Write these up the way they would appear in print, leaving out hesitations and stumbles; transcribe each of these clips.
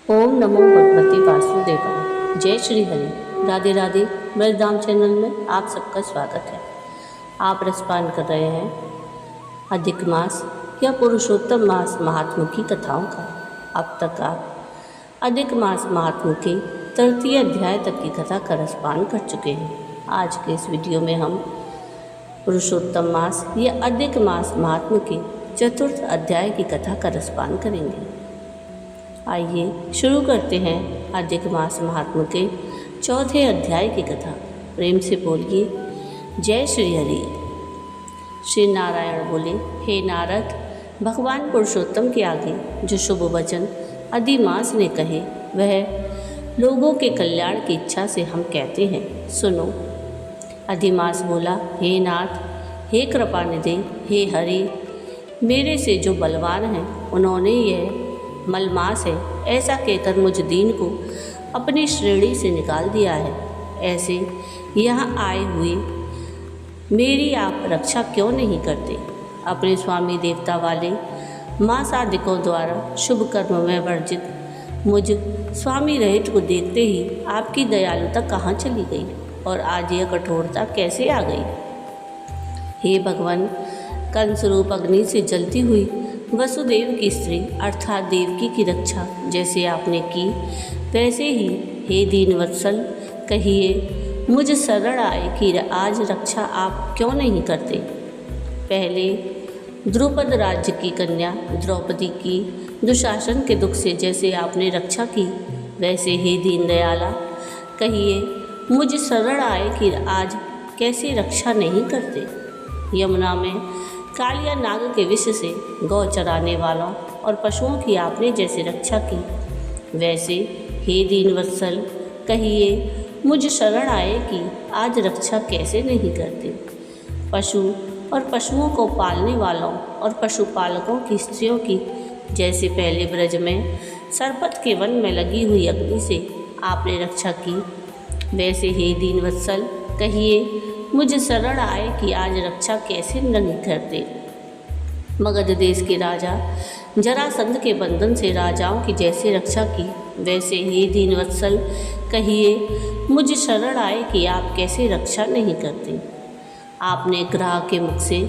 ओम नमो भगवते वासुदेवाय। जय श्री हरि। राधे राधे। ब्रजधाम चैनल में आप सबका स्वागत है। आप रसपान कर रहे हैं अधिक मास या पुरुषोत्तम मास महात्म्य की कथाओं का। अब तक आप अधिक मास महात्म्य के तृतीय अध्याय तक की कथा का रसपान कर चुके हैं। आज के इस वीडियो में हम पुरुषोत्तम मास या अधिक मास महात्म्य के चतुर्थ अध्याय की कथा का रसपान करेंगे। आइए शुरू करते हैं अधिक मास महात्म्य के चौथे अध्याय की कथा। प्रेम से बोलिए जय श्री हरि। श्री नारायण बोले, हे नारद, भगवान पुरुषोत्तम के आगे जो शुभ वचन अधिमास ने कहे वह लोगों के कल्याण की इच्छा से हम कहते हैं, सुनो। अधिमास बोला, हे नाथ, हे कृपानिधि, हे हरि, मेरे से जो बलवान हैं उन्होंने यह मलमास है ऐसा कहकर मुझ दीन को अपनी श्रेणी से निकाल दिया है। ऐसे यहाँ आए हुए मेरी आप रक्षा क्यों नहीं करते? अपने स्वामी देवता वाले मासादिकों द्वारा शुभ कर्म में वर्जित मुझ स्वामी रहित को देखते ही आपकी दयालुता कहाँ चली गई और आज यह कठोरता कैसे आ गई? हे भगवान, कंस रूप अग्नि से जलती हुई वसुदेव की स्त्री अर्थात देवकी की रक्षा जैसे आपने की, वैसे ही हे दीनवत्सल, कहिए मुझ शरण आए कि आज रक्षा आप क्यों नहीं करते? पहले द्रुपद राज्य की कन्या द्रौपदी की दुशासन के दुख से जैसे आपने रक्षा की, वैसे हे दीनदयाला, कहिए मुझ शरण आए कि आज कैसे रक्षा नहीं करते? यमुना में कालिया नाग के विष से गौ चराने वालों और पशुओं की आपने जैसे रक्षा की, वैसे हे दीनवत्सल, कहिए मुझ शरण आए कि आज रक्षा कैसे नहीं करते? पशु और पशुओं को पालने वालों और पशुपालकों की स्त्रियों की जैसे पहले ब्रज में सरपत के वन में लगी हुई अग्नि से आपने रक्षा की, वैसे हे दीनवत्सल, कहिए मुझ शरण आए कि आज रक्षा कैसे नहीं करते? मगध देश के राजा जरासंध के बंधन से राजाओं की जैसे रक्षा की, वैसे हे दीनवत्सल, कहिए मुझ शरण आए कि आप कैसे रक्षा नहीं करते? आपने ग्राह के मुख से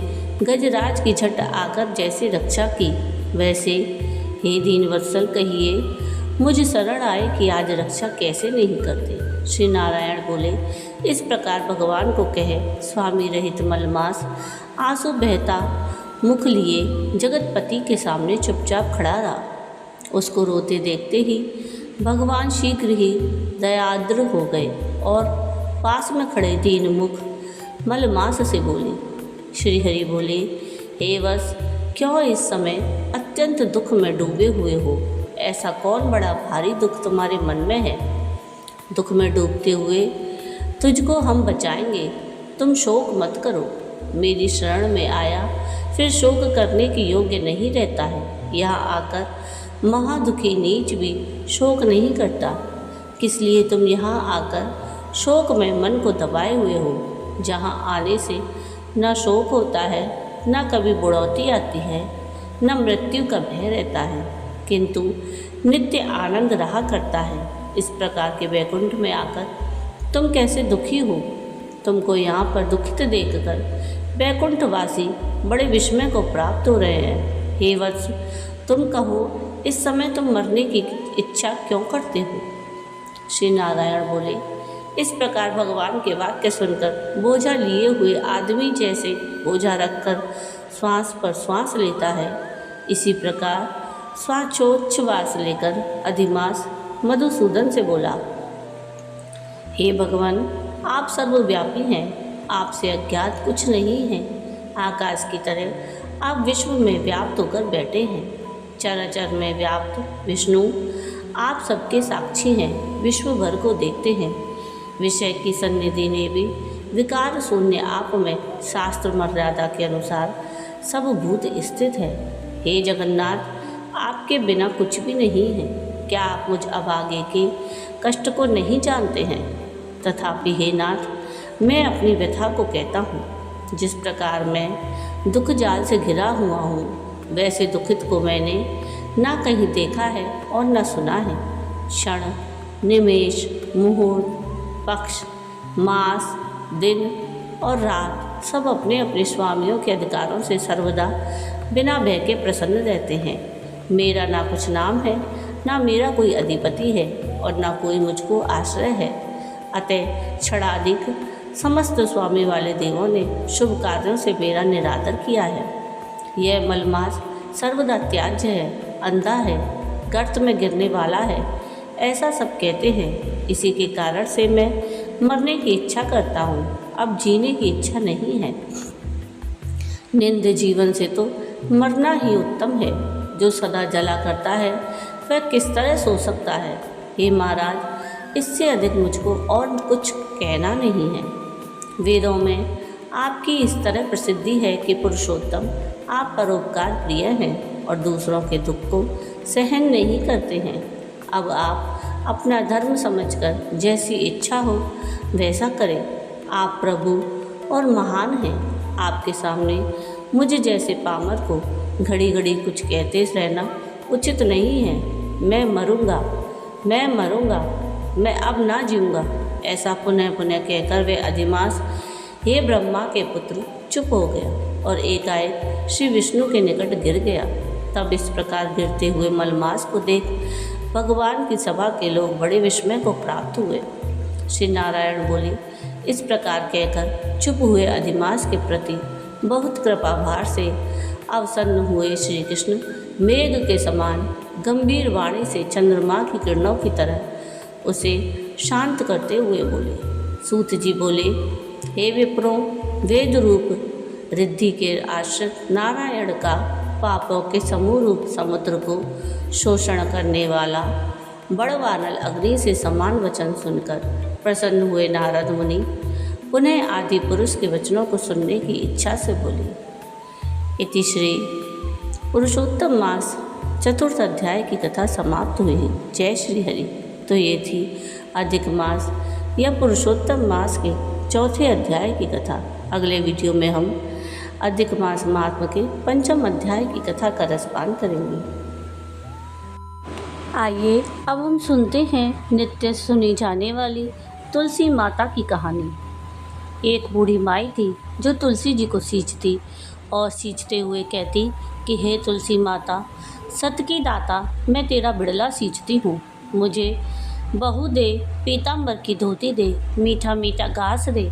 गजराज की झट आकर जैसे रक्षा की, वैसे हे दीनवत्सल, कहिए मुझ शरण आए कि आज रक्षा कैसे नहीं करते? श्री नारायण बोले, इस प्रकार भगवान को कहे स्वामी रहित मलमास आंसू बहता मुख लिए जगतपति के सामने चुपचाप खड़ा रहा। उसको रोते देखते ही भगवान शीघ्र ही दयाद्र हो गए और पास में खड़े दीन मुख मलमास से बोले। श्री हरि बोले, हे वत्स, क्यों इस समय अत्यंत दुख में डूबे हुए हो? ऐसा कौन बड़ा भारी दुख तुम्हारे मन में है? दुख में डूबते हुए तुझको हम बचाएंगे, तुम शोक मत करो। मेरी शरण में आया फिर शोक करने के योग्य नहीं रहता है। यहाँ आकर महादुखी नीच भी शोक नहीं करता। किस लिए तुम यहाँ आकर शोक में मन को दबाए हुए हो? जहाँ आने से न शोक होता है, न कभी बुढ़ौती आती है, न मृत्यु का भय रहता है, किंतु नित्य आनंद रहा करता है। इस प्रकार के वैकुंठ में आकर तुम कैसे दुखी हो? तुमको यहाँ पर दुखित देखकर वैकुंठवासी बड़े विस्मय को प्राप्त हो रहे हैं। हे वत्स, तुम कहो, इस समय तुम मरने की इच्छा क्यों करते हो? श्री नारायण बोले, इस प्रकार भगवान के वाक्य सुनकर बोझा लिए हुए आदमी जैसे बोझा रखकर श्वास पर श्वास लेता है, इसी प्रकार श्वासोच्छ्वास लेकर अधिमास मधुसूदन से बोला, हे भगवान, आप सर्वव्यापी हैं, आपसे अज्ञात कुछ नहीं है। आकाश की तरह आप विश्व में व्याप्त होकर बैठे हैं। चराचर में व्याप्त विष्णु आप सबके साक्षी हैं, विश्व भर को देखते हैं। विषय की सन्निधि ने भी विकार शून्य आप में शास्त्र मर्यादा के अनुसार सब भूत स्थित है। हे जगन्नाथ, आपके बिना कुछ भी नहीं है। क्या आप मुझ अभागे के कष्ट को नहीं जानते हैं? तथापि हे नाथ, मैं अपनी व्यथा को कहता हूँ। जिस प्रकार मैं दुख जाल से घिरा हुआ हूँ, वैसे दुखित को मैंने ना कहीं देखा है और न सुना है। क्षण, निमेष, मुहूर्त, पक्ष, मास, दिन और रात सब अपने अपने स्वामियों के अधिकारों से सर्वदा बिना भय के प्रसन्न रहते हैं। मेरा ना कुछ नाम है, ना मेरा कोई अधिपति है और ना कोई मुझको आश्रय है। अतः क्षणाधिक समस्त स्वामी वाले देवों ने शुभ कार्यों से मेरा निरादर किया है। यह मलमास सर्वदा त्याज्य है, अंधा है, गर्त में गिरने वाला है, ऐसा सब कहते हैं। इसी के कारण से मैं मरने की इच्छा करता हूँ, अब जीने की इच्छा नहीं है। निंद जीवन से तो मरना ही उत्तम है। जो सदा जला करता है वह किस तरह सो सकता है। हे महाराज, इससे अधिक मुझको और कुछ कहना नहीं है। वेदों में आपकी इस तरह प्रसिद्धि है कि पुरुषोत्तम आप परोपकार प्रिय हैं और दूसरों के दुख को सहन नहीं करते हैं। अब आप अपना धर्म समझकर जैसी इच्छा हो वैसा करें। आप प्रभु और महान हैं। आपके सामने मुझे जैसे पामर को घड़ी घड़ी कुछ कहते रहना उचित नहीं है। मैं मरूंगा, मैं मरूंगा, मैं अब ना जीऊँगा, ऐसा पुनः पुनः कहकर वे अधिमास हे ब्रह्मा के पुत्र चुप हो गया और एकाएक श्री विष्णु के निकट गिर गया। तब इस प्रकार गिरते हुए मलमास को देख भगवान की सभा के लोग बड़े विस्मय को प्राप्त हुए। श्री नारायण बोले, इस प्रकार कहकर चुप हुए अधिमास के प्रति बहुत कृपा भार से अवसन्न हुए श्री कृष्ण मेघ के समान गंभीर वाणी से चंद्रमा की किरणों की तरह उसे शांत करते हुए बोले। सूत जी बोले, हे विप्रों, वेद रूप रिद्धि के आश्रित नारायण का पापों के समूह रूप समुद्र को शोषण करने वाला बड़वानल अग्नि से समान वचन सुनकर प्रसन्न हुए नारद मुनि पुनः आदि पुरुष के वचनों को सुनने की इच्छा से बोले। इति श्री पुरुषोत्तम मास चतुर्थ अध्याय की कथा समाप्त हुई। जय श्री हरि। तो ये थी अधिक मास या पुरुषोत्तम मास के चौथे अध्याय की कथा। अगले वीडियो में हम अधिक मास महात्मा के पंचम अध्याय की कथा का रसपान करेंगे। आइए अब हम सुनते हैं नित्य सुनी जाने वाली तुलसी माता की कहानी। एक बूढ़ी माई थी जो तुलसी जी को सींचती और सींचते हुए कहती कि हे तुलसी माता, सत की दाता, मैं तेरा बिड़ला सींचती हूँ। मुझे बहू दे, पीताम्बर की धोती दे, मीठा मीठा घास दे,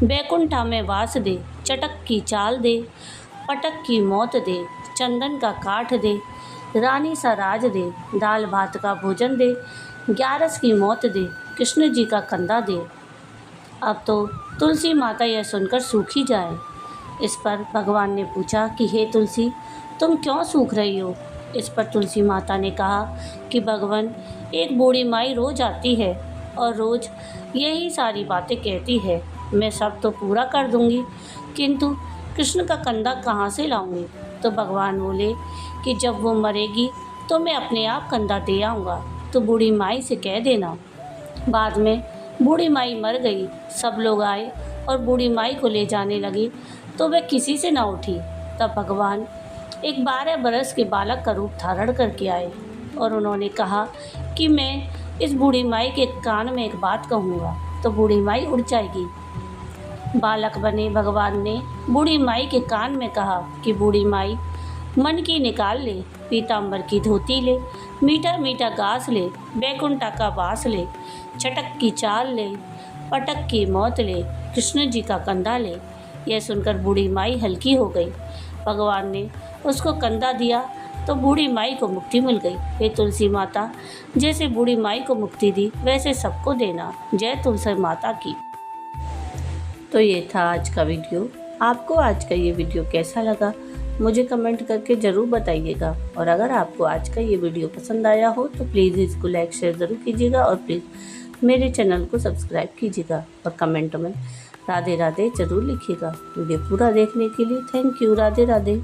बैकुंठा में वास दे, चटक की चाल दे, पटक की मौत दे, चंदन का काठ दे, रानी सा राज दे, दाल भात का भोजन दे, 11 की मौत दे, कृष्ण जी का कंधा दे। अब तो तुलसी माता यह सुनकर सूखी जाए। इस पर भगवान ने पूछा कि हे तुलसी, तुम क्यों सूख रही हो। इस पर तुलसी माता ने कहा कि भगवान, एक बूढ़ी माई रोज आती है और रोज यही सारी बातें कहती है। मैं सब तो पूरा कर दूंगी, किंतु कृष्ण का कंधा कहाँ से लाऊंगी। तो भगवान बोले कि जब वो मरेगी तो मैं अपने आप कंधा दे आऊँगा, तो बूढ़ी माई से कह देना। बाद में बूढ़ी माई मर गई। सब लोग आए और बूढ़ी माई को ले जाने लगे तो वह किसी से ना उठी। तब भगवान एक 12 बरस के बालक का रूप धारण करके आए और उन्होंने कहा कि मैं इस बूढ़ी माई के कान में एक बात कहूँगा तो बूढ़ी माई उड़ जाएगी। बालक बने भगवान ने बूढ़ी माई के कान में कहा कि बूढ़ी माई, मन की निकाल ले, पीताम्बर की धोती ले, मीठा मीठा घास ले, बैकुंठा का वास ले, चटक की चाल ले, पटक की मौत ले, कृष्ण जी का कंधा ले। यह सुनकर बूढ़ी माई हल्की हो गई। भगवान ने उसको कंधा दिया तो बूढ़ी माई को मुक्ति मिल गई। हे तुलसी माता, जैसे बूढ़ी माई को मुक्ति दी वैसे सबको देना। जय तुलसी माता की। तो ये था आज का वीडियो। आपको आज का ये वीडियो कैसा लगा मुझे कमेंट करके ज़रूर बताइएगा। और अगर आपको आज का ये वीडियो पसंद आया हो तो प्लीज़ इसको लाइक शेयर ज़रूर कीजिएगा और प्लीज़ मेरे चैनल को सब्सक्राइब कीजिएगा और कमेंट में राधे राधे ज़रूर लिखिएगा। वीडियो पूरा देखने के लिए थैंक यू। राधे राधे।